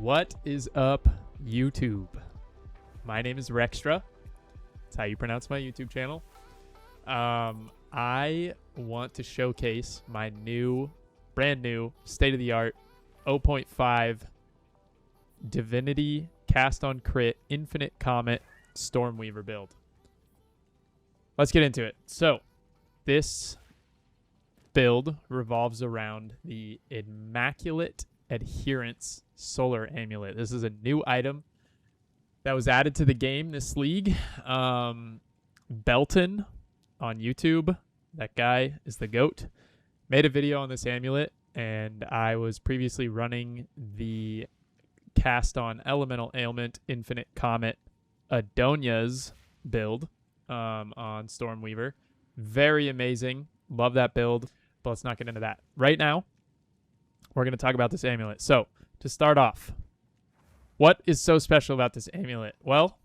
What is up, YouTube? My name is Rextra. That's how you pronounce my YouTube channel. I want to showcase my brand new, state-of-the-art 0.5 Divinity Cast on Crit Infinite Comet Stormweaver build. Let's get into it. So, this build revolves around the Immaculate Adherence Solar Amulet. This is a new item that was added to the game this league. Belton on YouTube, that guy is the GOAT, made a video on this amulet, and I was previously running the Cast on Elemental Ailment Infinite Comet Adonia's build on Stormweaver. Very amazing. Love that build, but let's not get into that. Right now, we're going to talk about this amulet. So, to start off, what is so special about this amulet? Well,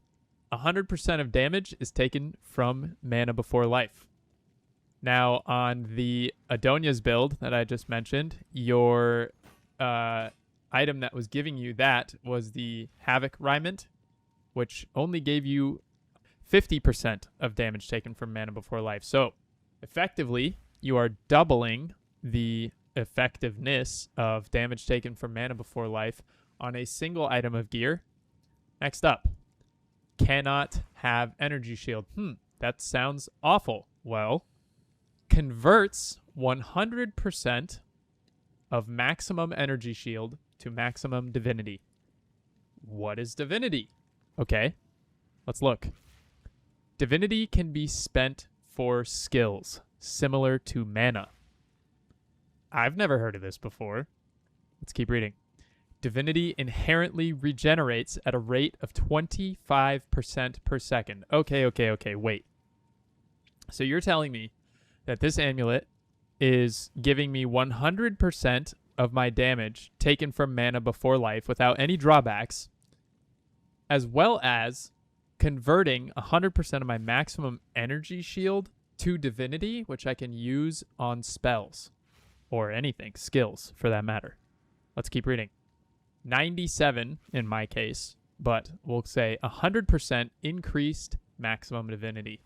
100% of damage is taken from Mana Before Life. Now, on the Adonia's build that I just mentioned, your item that was giving you that was the Havoc Riment, which only gave you 50% of damage taken from Mana Before Life. So, effectively, you are doubling the effectiveness of damage taken from Mana Before Life on a single item of gear. Next up, cannot have energy shield. That sounds awful. Well, converts 100% of maximum energy shield to maximum divinity. What is divinity? Okay, let's look. Divinity can be spent for skills similar to mana. I've never heard of this before. Let's keep reading. Divinity inherently regenerates at a rate of 25% per second. Okay, wait. So you're telling me that this amulet is giving me 100% of my damage taken from Mana Before Life without any drawbacks, as well as converting 100% of my maximum energy shield to divinity, which I can use on spells or anything, skills for that matter. Let's keep reading. 97 in my case, but we'll say 100% increased maximum divinity.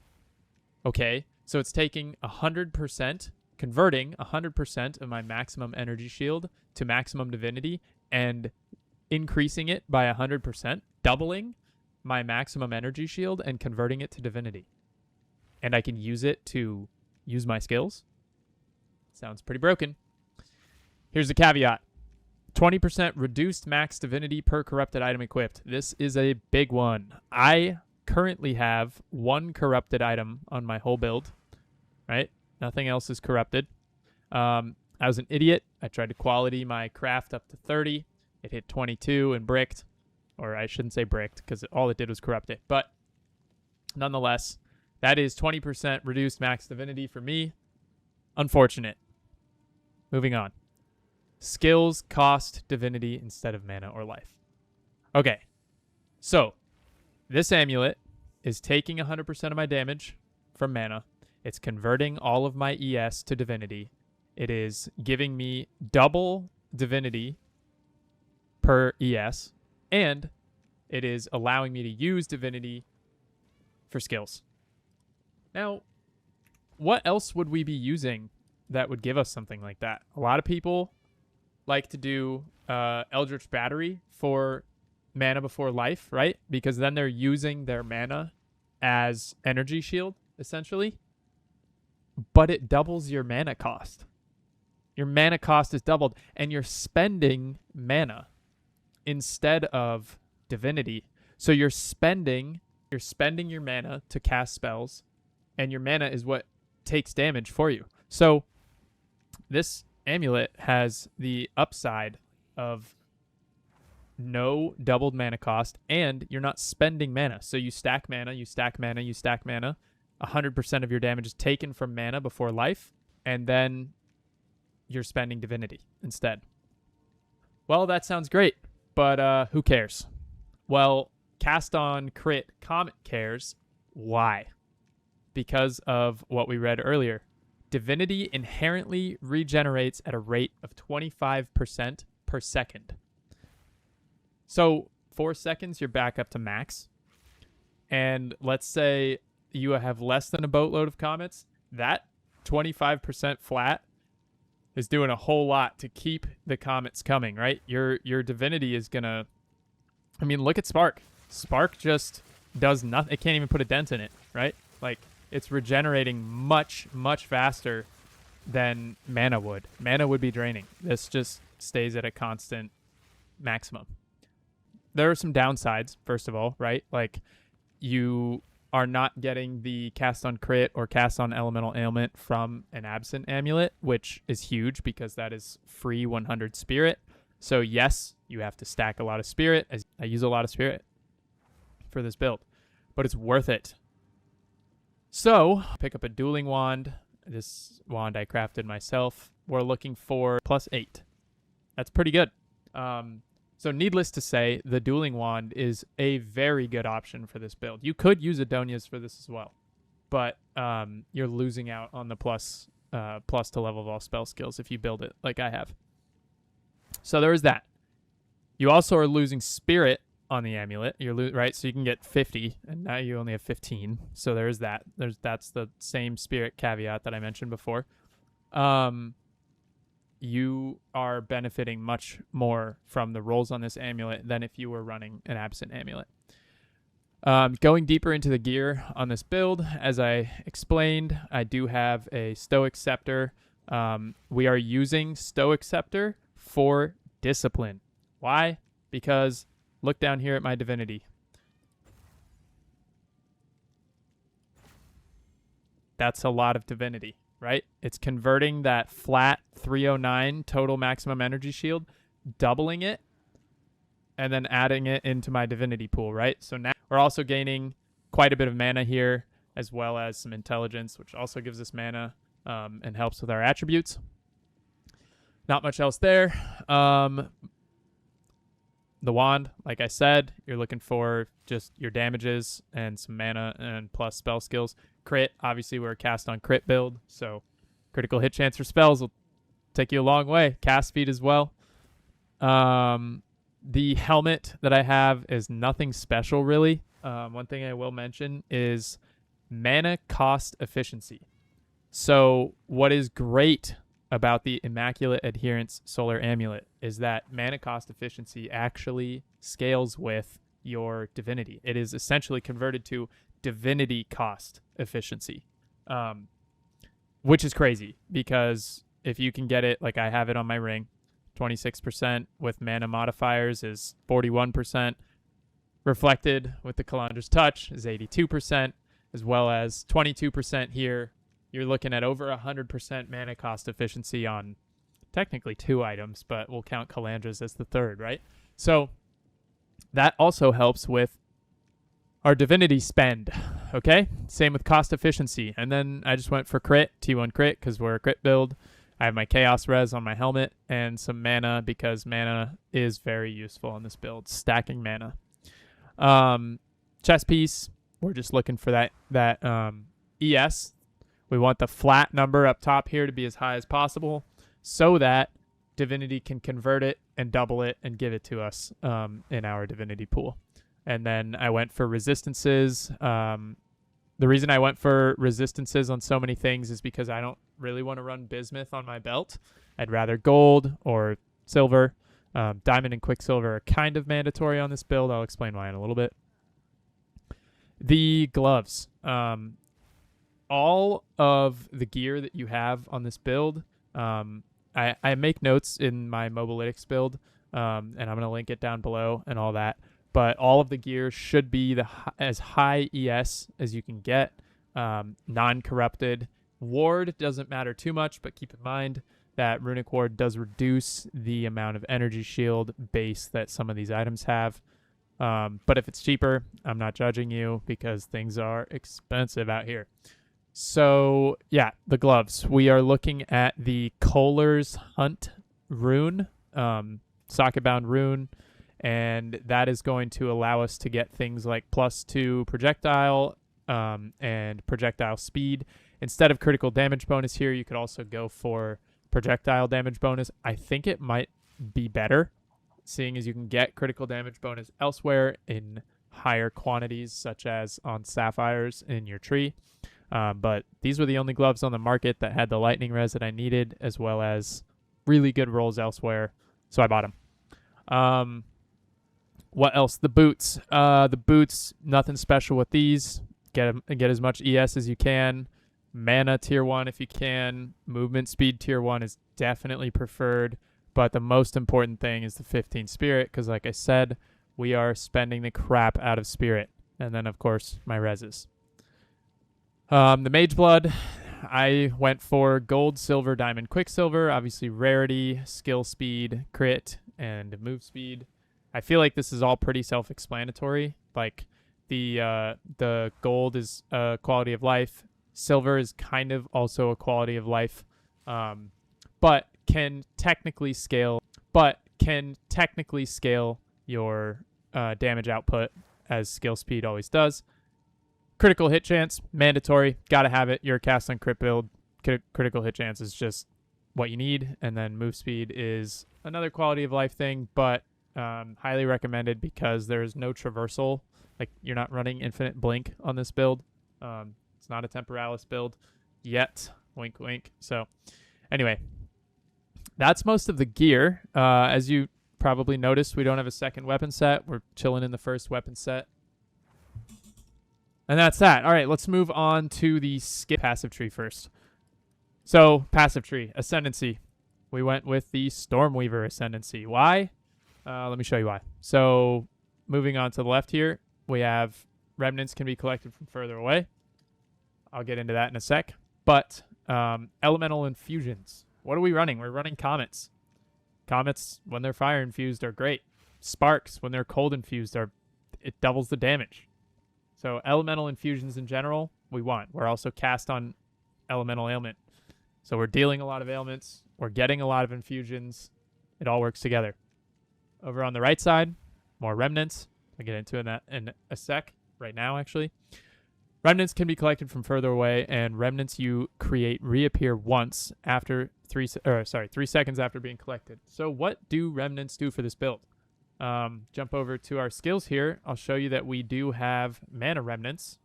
Okay, so it's taking 100%, converting 100% of my maximum energy shield to maximum divinity and increasing it by 100%, doubling my maximum energy shield and converting it to divinity. And I can use it to use my skills. Sounds pretty broken. Here's the caveat. 20% reduced max divinity per corrupted item equipped. This is a big one. I currently have one corrupted item on my whole build, right? Nothing else is corrupted. I was an idiot. I tried to quality my craft up to 30. It hit 22 and bricked. Or I shouldn't say bricked because all it did was corrupt it. But nonetheless, that is 20% reduced max divinity for me. Unfortunate. Moving on. Skills cost divinity instead of mana or life. Okay. So, this amulet is taking 100% of my damage from mana. It's converting all of my ES to divinity. It is giving me double divinity per ES. And it is allowing me to use divinity for skills. Now, what else would we be using that would give us something like that? A lot of people like to do Eldritch Battery for Mana Before Life, right? Because then they're using their mana as energy shield, essentially. But it doubles your mana cost. Your mana cost is doubled, and you're spending mana instead of divinity. So you're spending your mana to cast spells, and your mana is what takes damage for you. So this amulet has the upside of no doubled mana cost, and you're not spending mana. So you stack mana, you stack mana, you stack mana. 100% of your damage is taken from Mana Before Life, and then you're spending divinity instead. Well, that sounds great, but who cares? Well, Cast on Crit Comet cares. Why? Because of what we read earlier. Divinity inherently regenerates at a rate of 25% per second. So 4 seconds, you're back up to max. And let's say you have less than a boatload of comets. That 25% flat is doing a whole lot to keep the comets coming, right? Your divinity is going to... I mean, look at Spark. Spark just does nothing. It can't even put a dent in it, right? Like, it's regenerating much, much faster than mana would. Mana would be draining. This just stays at a constant maximum. There are some downsides, first of all, right? Like, you are not getting the cast on crit or cast on elemental ailment from an absent amulet, which is huge because that is free 100 spirit. So yes, you have to stack a lot of spirit, as I use a lot of spirit for this build, but it's worth it. So pick up a dueling wand. This wand I crafted myself. We're looking for +8. That's pretty good. So needless to say, the dueling wand is a very good option for this build. You could use Adonia's for this as well, but you're losing out on the plus to level of all spell skills if you build it like I have. So there is that. You also are losing spirit on the amulet. Right, so you can get 50, and now you only have 15. So there is that. That's the same spirit caveat that I mentioned before. You are benefiting much more from the rolls on this amulet than if you were running an absent amulet. Going deeper into the gear on this build, as I explained, I do have a Stoic Scepter. We are using Stoic Scepter for discipline. Why? Because look down here at my divinity. That's a lot of divinity, right? It's converting that flat 309 total maximum energy shield, doubling it, and then adding it into my divinity pool, right? So now we're also gaining quite a bit of mana here, as well as some intelligence, which also gives us mana and helps with our attributes. Not much else there. The wand, like I said, you're looking for just your damages and some mana and plus spell skills. Crit, obviously we're a cast on crit build, so critical hit chance for spells will take you a long way. Cast speed as well. The helmet that I have is nothing special really. One thing I will mention is mana cost efficiency. So what is great about the Immaculate Adherence Solar Amulet is that mana cost efficiency actually scales with your divinity. It is essentially converted to divinity cost efficiency, which is crazy because if you can get it, like I have it on my ring, 26% with mana modifiers is 41%. Reflected with the Calandra's Touch is 82%, as well as 22% here. You're looking at over 100% mana cost efficiency on technically 2 items, but we'll count Calandra's as the third, right? So that also helps with our divinity spend, okay? Same with cost efficiency. And then I just went for crit, T1 crit, because we're a crit build. I have my Chaos Res on my helmet and some mana because mana is very useful on this build, stacking mana. Chest piece, we're just looking for that ES. We want the flat number up top here to be as high as possible so that divinity can convert it and double it and give it to us in our divinity pool. And then I went for resistances. The reason I went for resistances on so many things is because I don't really want to run bismuth on my belt. I'd rather gold or silver. Diamond and Quicksilver are kind of mandatory on this build. I'll explain why in a little bit. The gloves. All of the gear that you have on this build, I make notes in my Mobilytics build, and I'm going to link it down below and all that. But all of the gear should be as high ES as you can get, non-corrupted. Ward doesn't matter too much, but keep in mind that Runic Ward does reduce the amount of energy shield base that some of these items have. But if it's cheaper, I'm not judging you because things are expensive out here. So, yeah, the gloves. We are looking at the Kohler's Hunt rune, socket-bound rune, and that is going to allow us to get things like +2 projectile and projectile speed. Instead of critical damage bonus here, you could also go for projectile damage bonus. I think it might be better seeing as you can get critical damage bonus elsewhere in higher quantities, such as on sapphires in your tree. But these were the only gloves on the market that had the lightning res that I needed, as well as really good rolls elsewhere, so I bought them. What else? The boots. The boots, nothing special with these. Get as much ES as you can. Mana tier 1 if you can. Movement speed tier 1 is definitely preferred. But the most important thing is the 15 spirit, because like I said, we are spending the crap out of spirit. And then, of course, my reses. The Mage Blood, I went for gold, silver, diamond, quicksilver. Obviously, rarity, skill speed, crit, and move speed. I feel like this is all pretty self-explanatory. Like the gold is a quality of life. Silver is kind of also a quality of life, but can technically scale. Your damage output as skill speed always does. Critical hit chance, mandatory. Gotta have it. You're a cast on crit build. Critical hit chance is just what you need. And then move speed is another quality of life thing, but highly recommended because there's no traversal. Like, you're not running infinite blink on this build. It's not a temporalis build yet. Wink, wink. So anyway, that's most of the gear. As you probably noticed, we don't have a second weapon set. We're chilling in the first weapon set. And that's that. All right, let's move on to the skip passive tree first. So, passive tree, Ascendancy. We went with the Stormweaver Ascendancy. Why? Let me show you why. So, moving on to the left here, we have remnants can be collected from further away. I'll get into that in a sec. But elemental infusions. What are we running? We're running Comets. Comets, when they're fire infused, are great. Sparks, when they're cold infused, it doubles the damage. So elemental infusions in general, we want. We're also cast on elemental ailment. So we're dealing a lot of ailments. We're getting a lot of infusions. It all works together. Over on the right side, more remnants. I'll get into that in a sec, right now actually. Remnants can be collected from further away, and remnants you create reappear once after 3 seconds after being collected. So what do remnants do for this build? Jump over to our skills here. I'll show you that we do have mana remnants,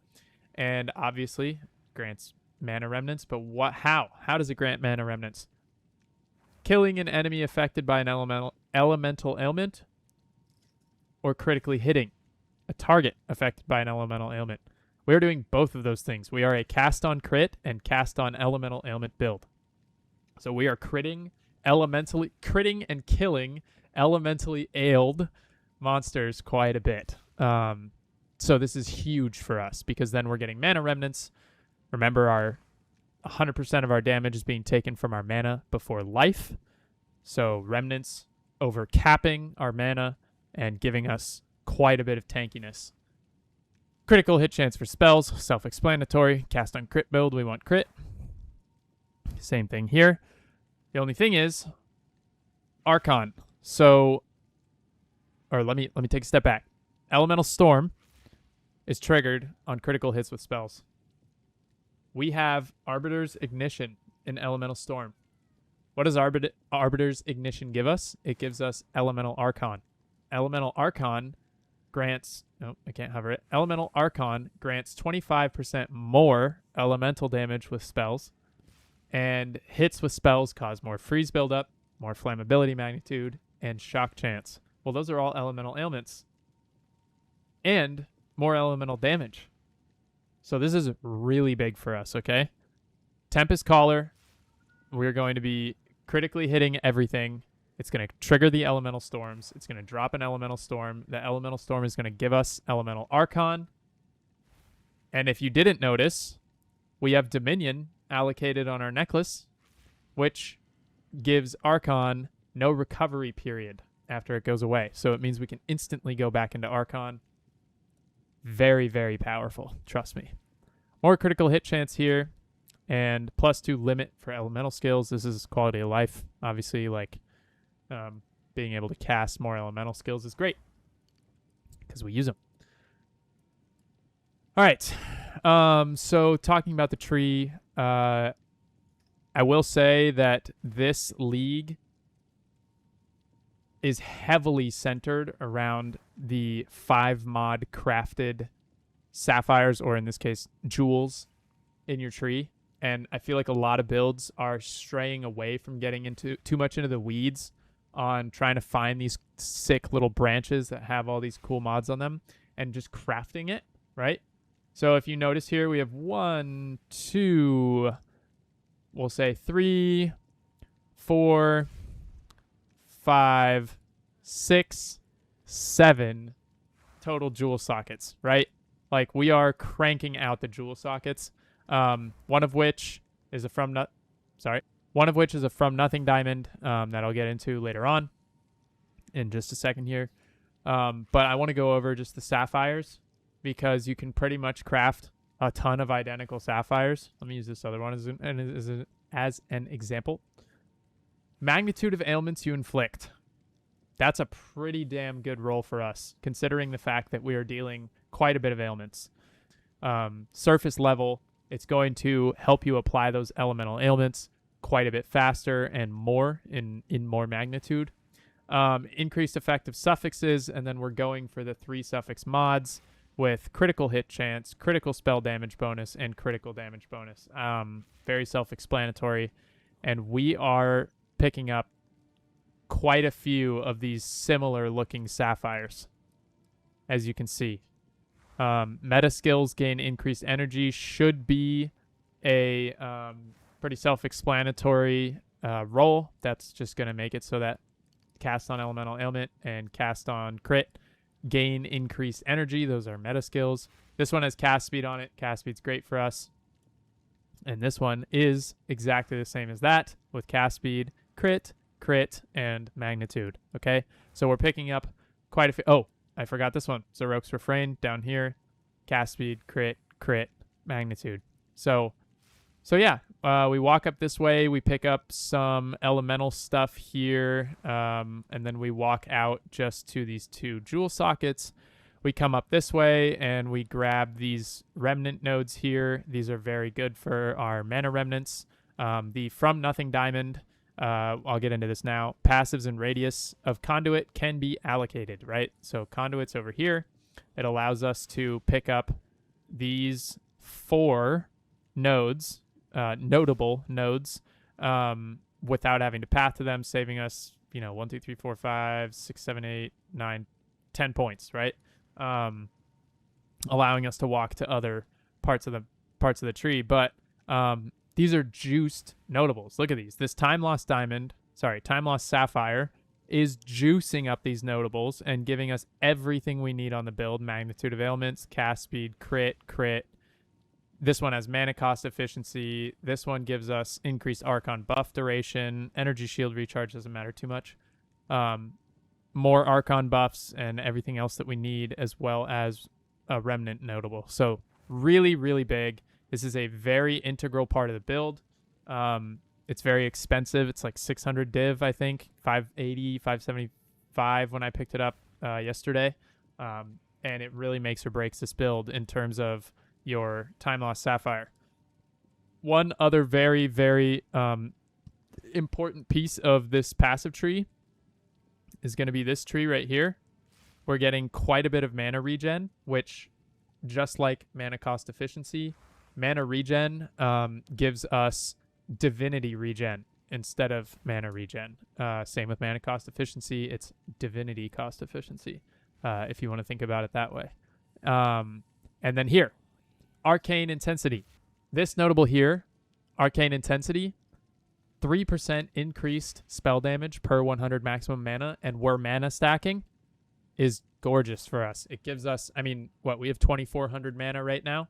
and obviously grants mana remnants. But how does it grant mana remnants? Killing an enemy affected by an elemental ailment, or critically hitting a target affected by an elemental ailment. We are doing both of those things. We are a cast on crit and cast on elemental ailment build. So we are critting and killing elementally ailed monsters quite a bit. So this is huge for us because then we're getting mana remnants. Remember, our 100% of our damage is being taken from our mana before life. So remnants over capping our mana and giving us quite a bit of tankiness. Critical hit chance for spells, self-explanatory. Cast on crit build, we want crit. Same thing here. The only thing is Archon. So, or let me take a step back. Elemental Storm is triggered on critical hits with spells. We have Arbiter's Ignition in Elemental Storm. What does Arbiter's Ignition give us? It gives us Elemental Archon. Elemental Archon grants... Nope, I can't hover it. Elemental Archon grants 25% more elemental damage with spells, and hits with spells cause more freeze buildup, more flammability magnitude, and shock chance. Well, those are all elemental ailments. And more elemental damage. So this is really big for us, okay? Tempest Caller, we're going to be critically hitting everything. It's going to trigger the elemental storms. It's going to drop an elemental storm. The elemental storm is going to give us elemental Archon. And if you didn't notice, we have Dominion allocated on our necklace, which gives Archon no recovery period after it goes away. So it means we can instantly go back into Archon. Very, very powerful. Trust me. More critical hit chance here. And +2 limit for elemental skills. This is quality of life. Obviously, like being able to cast more elemental skills is great because we use them. All right. So talking about the tree, I will say that this league is heavily centered around the 5 mod crafted sapphires, or in this case, jewels in your tree. And I feel like a lot of builds are straying away from getting into too much into the weeds on trying to find these sick little branches that have all these cool mods on them and just crafting it, right? So if you notice here, we have 1, 2, we'll say 3, 4, 5, 6, 7 total jewel sockets, right? Like, we are cranking out the jewel sockets. One of which is a from nothing diamond that I'll get into later on in just a second here. But I want to go over just the sapphires, because you can pretty much craft a ton of identical sapphires. Let me use this other one as an example. Magnitude of ailments you inflict. That's a pretty damn good roll for us, considering the fact that we are dealing quite a bit of ailments. Surface level, it's going to help you apply those elemental ailments quite a bit faster and more in more magnitude. Increased effect of suffixes, and then we're going for the 3 suffix mods with critical hit chance, critical spell damage bonus, and critical damage bonus. Very self-explanatory. And we are picking up quite a few of these similar looking sapphires, as you can see. Meta skills gain increased energy should be a pretty self-explanatory roll. That's just going to make it so that cast on elemental ailment and cast on crit gain increased energy. Those are meta skills. This one has cast speed on it. Cast speed's great for us. And this one is exactly the same as that, with cast speed, crit, and magnitude. Okay, so we're picking up quite a few. Oh, I forgot this one. Zarok's Refrain down here. Cast speed, crit, magnitude. So yeah, we walk up this way. We pick up some elemental stuff here, and then we walk out just to these 2 jewel sockets. We come up this way, and we grab these remnant nodes here. These are very good for our mana remnants. The From Nothing Diamond, I'll get into this now. Passives and radius of conduit can be allocated, right? So conduit's over here. It allows us to pick up these 4 nodes, notable nodes, without having to path to them, saving us, 1, 2, 3, 4, 5, 6, 7, 8, 9, 10 points, right? Allowing us to walk to other parts of the tree. But these are juiced notables. Look at these. This time lost sapphire is juicing up these notables and giving us everything we need on the build. Magnitude of ailments, cast speed, crit. This one has mana cost efficiency. This one gives us increased Archon buff duration. Energy shield recharge doesn't matter too much. More Archon buffs and everything else that we need, as well as a remnant notable. So really, really big. This is a very integral part of the build. It's very expensive. It's like 600 div, I think, 580, 575 when I picked it up yesterday. And it really makes or breaks this build in terms of your time lost sapphire. One other very, very important piece of this passive tree is going to be this tree right here. We're getting quite a bit of mana regen, which, just like mana cost efficiency, mana regen gives us divinity regen instead of mana regen. Same with mana cost efficiency. It's divinity cost efficiency, if you want to think about it that way. And then here, arcane intensity. This notable here, arcane intensity, 3% increased spell damage per 100 maximum mana, and we're mana stacking, is gorgeous for us. It gives us, we have 2,400 mana right now.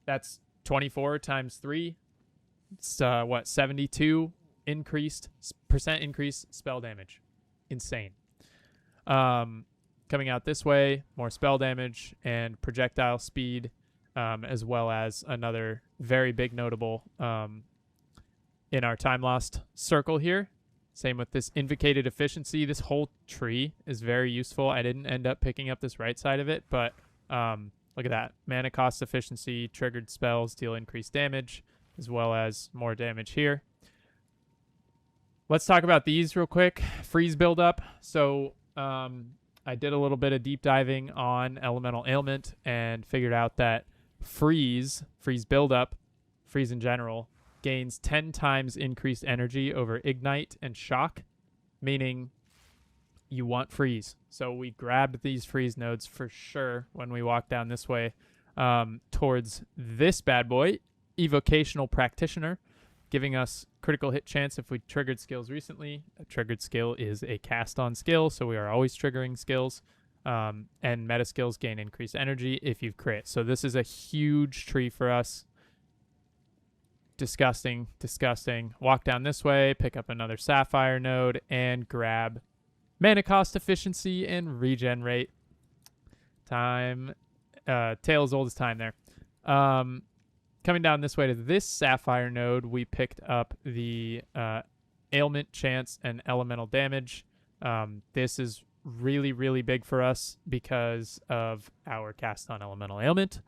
That's 24 times 3. It's 72 percent increased spell damage. Insane. Coming out this way, more spell damage and projectile speed, as well as another very big notable in our time lost circle here. Same with this invocated efficiency. This whole tree is very useful. I didn't end up picking up this right side of it, but look at that. Mana cost efficiency, triggered spells deal increased damage, as well as more damage here. Let's talk about these real quick. Freeze buildup. So I did a little bit of deep diving on elemental ailment and figured out that freeze buildup, freeze in general, gains 10 times increased energy over ignite and shock, meaning you want freeze. So we grabbed these freeze nodes for sure when we walk down this way towards this bad boy, Evocational Practitioner, giving us critical hit chance if we triggered skills recently. A triggered skill is a cast on skill, so we are always triggering skills. And meta skills gain increased energy if you crit. So this is a huge tree for us. Disgusting. Walk down this way, pick up another Sapphire node, and grab mana cost efficiency and regen rate. Tale as old as time there. Coming down this way to this Sapphire node, we picked up the ailment chance and elemental damage. This is really, really big for us because of our cast on elemental ailment.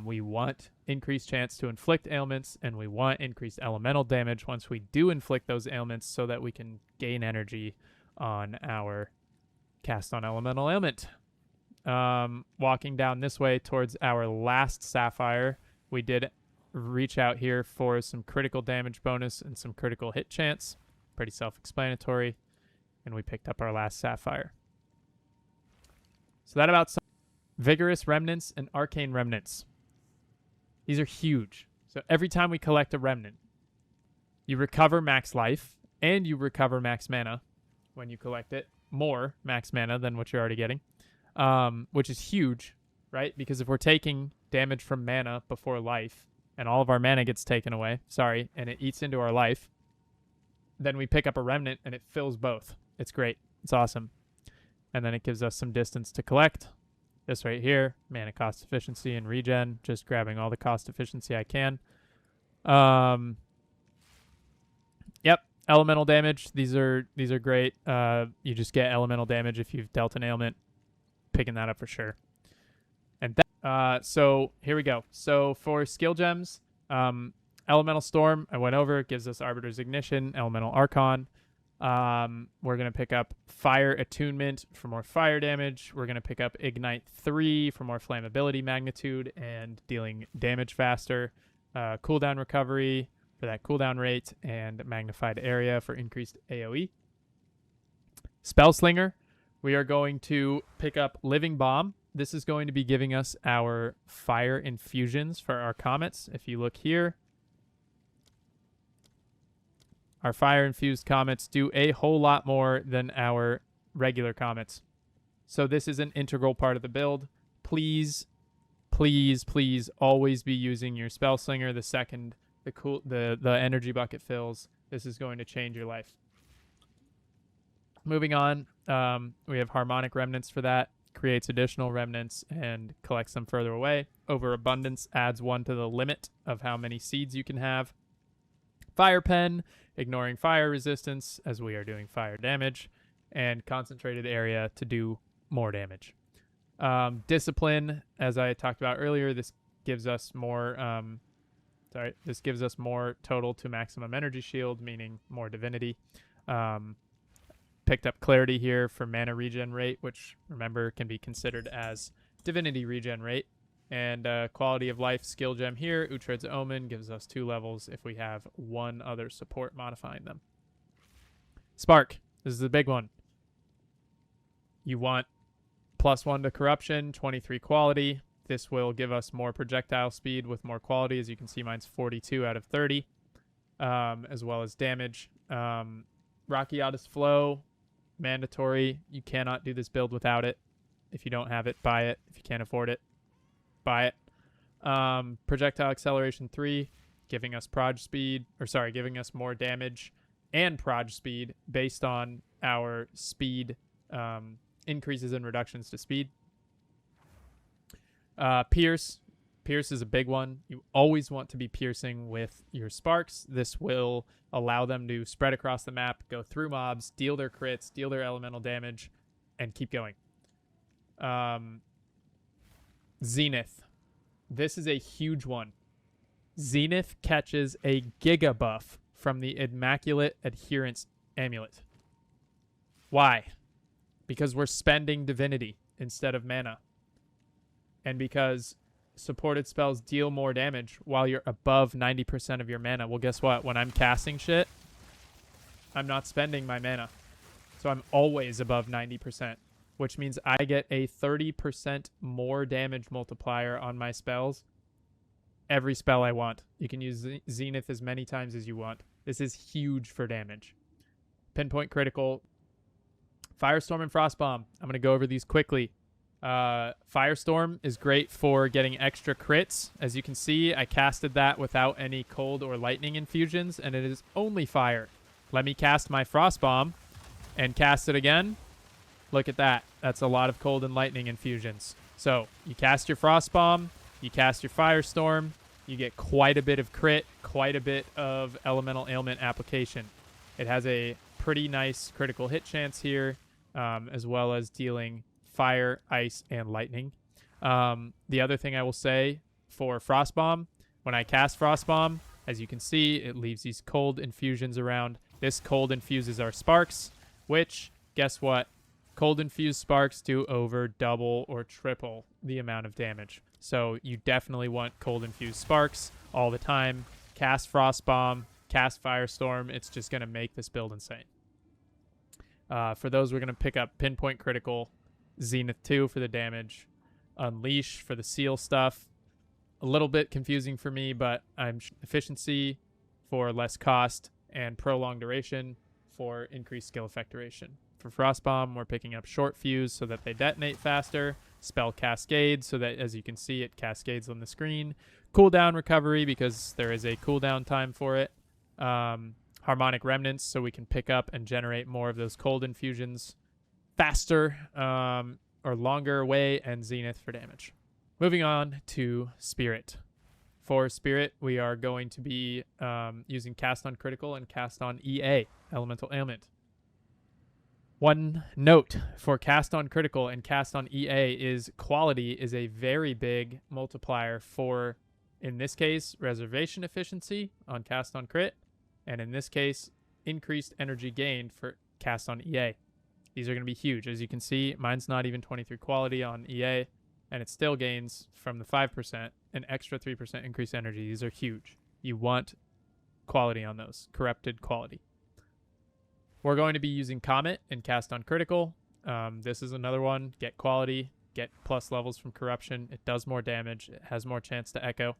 We want increased chance to inflict ailments, and we want increased elemental damage once we do inflict those ailments so that we can gain energy on our cast on elemental ailment. Walking down this way towards our last Sapphire, we did reach out here for some critical damage bonus and some critical hit chance. Pretty self-explanatory. And we picked up our last Sapphire. So that about Vigorous Remnants and Arcane Remnants. These are huge. So every time we collect a Remnant, you recover max life and you recover max mana when you collect it. More max mana than what you're already getting, which is huge, right? Because if we're taking damage from mana before life and all of our mana gets taken away, and it eats into our life, then we pick up a Remnant and it fills both. It's great. It's awesome. And then it gives us some distance to collect. This right here, mana cost efficiency and regen, just grabbing all the cost efficiency I can. Yep, elemental damage. These are great. You just get elemental damage if you've dealt an ailment. Picking that up for sure. And so here we go. So for skill gems, Elemental Storm, I went over. It gives us Arbiter's Ignition, Elemental Archon. We're going to pick up Fire Attunement for more fire damage. We're going to pick up Ignite 3 for more flammability magnitude and dealing damage faster. Cooldown Recovery for that cooldown rate, and Magnified Area for increased AoE. Spellslinger, we are going to pick up Living Bomb. This is going to be giving us our fire infusions for our comets. If you look here, our fire-infused comets do a whole lot more than our regular comets. So this is an integral part of the build. Please, please, please always be using your Spellslinger the second the energy bucket fills. This is going to change your life. Moving on, we have Harmonic Remnants for that. Creates additional remnants and collects them further away. Overabundance adds 1 to the limit of how many seeds you can have. Fire Pen, ignoring fire resistance as we are doing fire damage, and Concentrated Area to do more damage. Discipline, as I talked about earlier, this gives us more total to maximum energy shield, meaning more divinity. Picked up Clarity here for mana regen rate, which, remember, can be considered as divinity regen rate. And Quality of Life skill gem here, Uhtred's Omen, gives us 2 levels if we have 1 other support modifying them. Spark, this is the big one. You want +1 to Corruption, 23 Quality. This will give us more projectile speed with more quality. As you can see, mine's 42 out of 30, as well as damage. Rakiatis Flow, mandatory. You cannot do this build without it. If you don't have it, buy it. If you can't afford it, buy it. Projectile Acceleration 3, giving us giving us more damage and proj speed based on our speed increases and reductions to speed. Pierce is a big one. You always want to be piercing with your sparks. This will allow them to spread across the map, go through mobs, deal their crits, deal their elemental damage, and keep going. Zenith. This is a huge one. Zenith catches a giga buff from the Immaculate Adherence Amulet. Why? Because we're spending divinity instead of mana. And because supported spells deal more damage while you're above 90% of your mana. Well, guess what? When I'm casting shit, I'm not spending my mana. So I'm always above 90%, which means I get a 30% more damage multiplier on my spells. Every spell I want. You can use Zenith as many times as you want. This is huge for damage. Pinpoint critical. Firestorm and Frostbomb. I'm going to go over these quickly. Firestorm is great for getting extra crits. As you can see, I casted that without any cold or lightning infusions, and it is only fire. Let me cast my Frostbomb and cast it again. Look at that. That's a lot of cold and lightning infusions. So you cast your Frostbomb, you cast your Firestorm, you get quite a bit of crit, quite a bit of elemental ailment application. It has a pretty nice critical hit chance here, as well as dealing fire, ice, and lightning. The other thing I will say for Frostbomb, when I cast Frostbomb, as you can see, it leaves these cold infusions around. This cold infuses our sparks, which, guess what? Cold infused sparks do over double or triple the amount of damage. So you definitely want cold infused sparks all the time. Cast Frostbomb, cast Firestorm. It's just going to make this build insane. For those, we're going to pick up Pinpoint Critical, Zenith 2 for the damage, Unleash for the seal stuff. A little bit confusing for me, but I'm Efficiency for less cost, and Prolonged Duration for increased skill effect duration. For Frostbomb, we're picking up Short Fuse so that they detonate faster, Spell Cascade so that, as you can see, it cascades on the screen, Cooldown Recovery because there is a cooldown time for it, Harmonic Remnants so we can pick up and generate more of those cold infusions faster or longer away, and Zenith for damage. Moving on to Spirit. For Spirit, we are going to be using Cast on Critical and Cast on EA, Elemental Ailment. One note for Cast on Critical and Cast on EA is quality is a very big multiplier for, in this case, Reservation Efficiency on Cast on Crit, and in this case, increased energy gained for Cast on EA. These are going to be huge. As you can see, mine's not even 23 quality on EA, and it still gains from the 5% an extra 3% increased energy. These are huge. You want quality on those, corrupted quality. We're going to be using Comet and Cast on Critical. This is another one. Get quality, get plus levels from corruption. It does more damage. It has more chance to echo.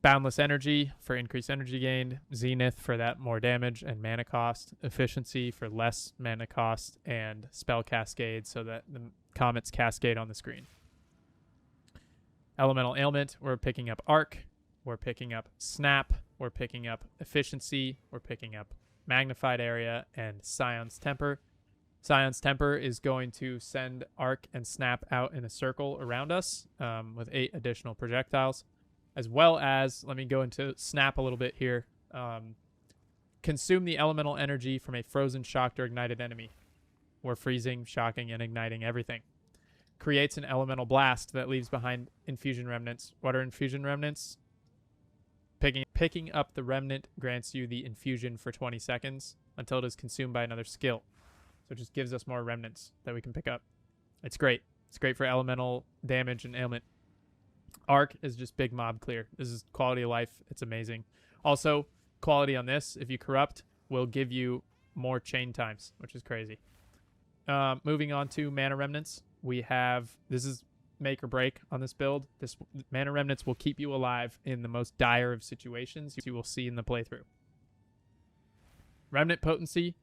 Boundless Energy for increased energy gained. Zenith for that more damage and mana cost. Efficiency for less mana cost. And Spell Cascade so that the comets cascade on the screen. Elemental Ailment, we're picking up Arc. We're picking up Snap. We're picking up Efficiency. We're picking up Magnified Area and Scion's Temper. Scion's Temper is going to send Arc and Snap out in a circle around us with 8 additional projectiles. As well as, let me go into Snap a little bit here. Consume the elemental energy from a frozen, shocked, or ignited enemy. We're freezing, shocking, and igniting everything. Creates an elemental blast that leaves behind infusion remnants. What are infusion remnants? Picking up the remnant grants you the infusion for 20 seconds until it is consumed by another skill. So it just gives us more remnants that we can pick up. It's great. It's great for elemental damage and ailment. Arc is just big mob clear. This is quality of life. It's amazing. Also, quality on this, if you corrupt, will give you more chain times, which is crazy. Moving on to Mana Remnants. We have, this is make or break on this build. This Mana Remnants will keep you alive in the most dire of situations you will see in the playthrough. Remnant Potency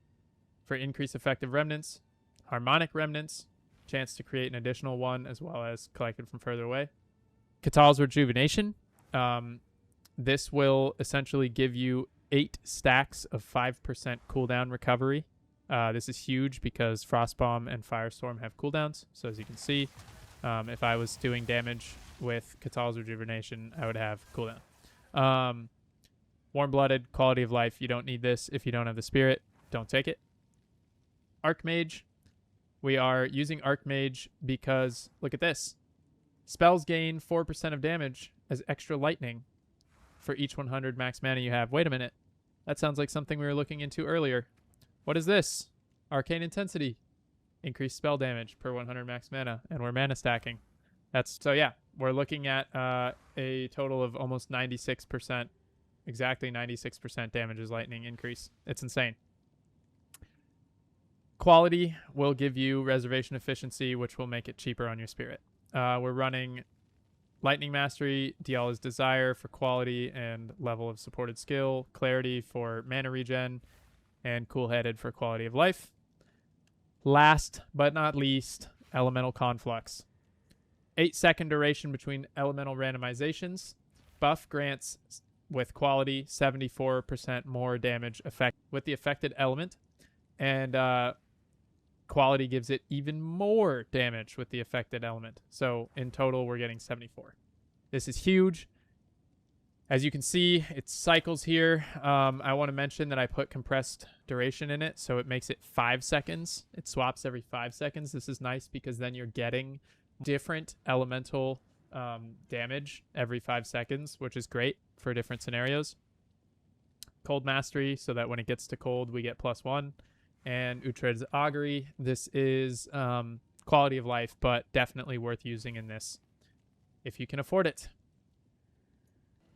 for increased effective remnants. Harmonic Remnants, chance to create an additional one as well as collected from further away. Katal's Rejuvenation. This will essentially give you 8 stacks of 5% cooldown recovery. This is huge because Frostbomb and Firestorm have cooldowns. So as you can see, if I was doing damage with Katal's Rejuvenation, I would have cooldown. Warm-Blooded, Quality of Life. You don't need this if you don't have the Spirit. Don't take it. Archmage. We are using Archmage because, look at this. Spells gain 4% of damage as extra lightning for each 100 max mana you have. Wait a minute. That sounds like something we were looking into earlier. What is this? Arcane Intensity. Increased spell damage per 100 max mana, and we're mana stacking. So yeah, we're looking at a total of almost 96%, exactly 96% damage is lightning increase. It's insane. Quality will give you reservation efficiency, which will make it cheaper on your spirit. We're running Lightning Mastery, Diala's Desire for quality and level of supported skill, Clarity for mana regen, and Cool Headed for quality of life. Last but not least, Elemental Conflux. 8-second duration between elemental randomizations. Buff grants with quality 74% more damage effect with the affected element. And quality gives it even more damage with the affected element. So in total, we're getting 74. This is huge. As you can see, it cycles here. I want to mention that I put compressed duration in it, so it makes it 5 seconds. It swaps every 5 seconds. This is nice because then you're getting different elemental damage every 5 seconds, which is great for different scenarios. Cold Mastery, so that when it gets to cold, we get +1. And Uhtred's Augury. This is quality of life, but definitely worth using in this if you can afford it.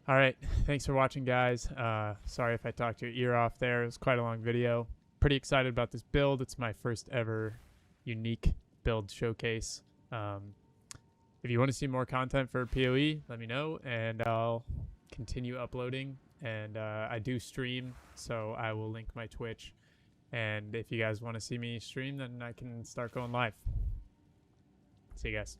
All right, thanks for watching, guys. Sorry if I talked your ear off there. It was quite a long video. Pretty excited about this build. It's my first ever unique build showcase. If you want to see more content for PoE, let me know, and I'll continue uploading. And I do stream, so I will link my Twitch. And if you guys want to see me stream, then I can start going live. See you guys.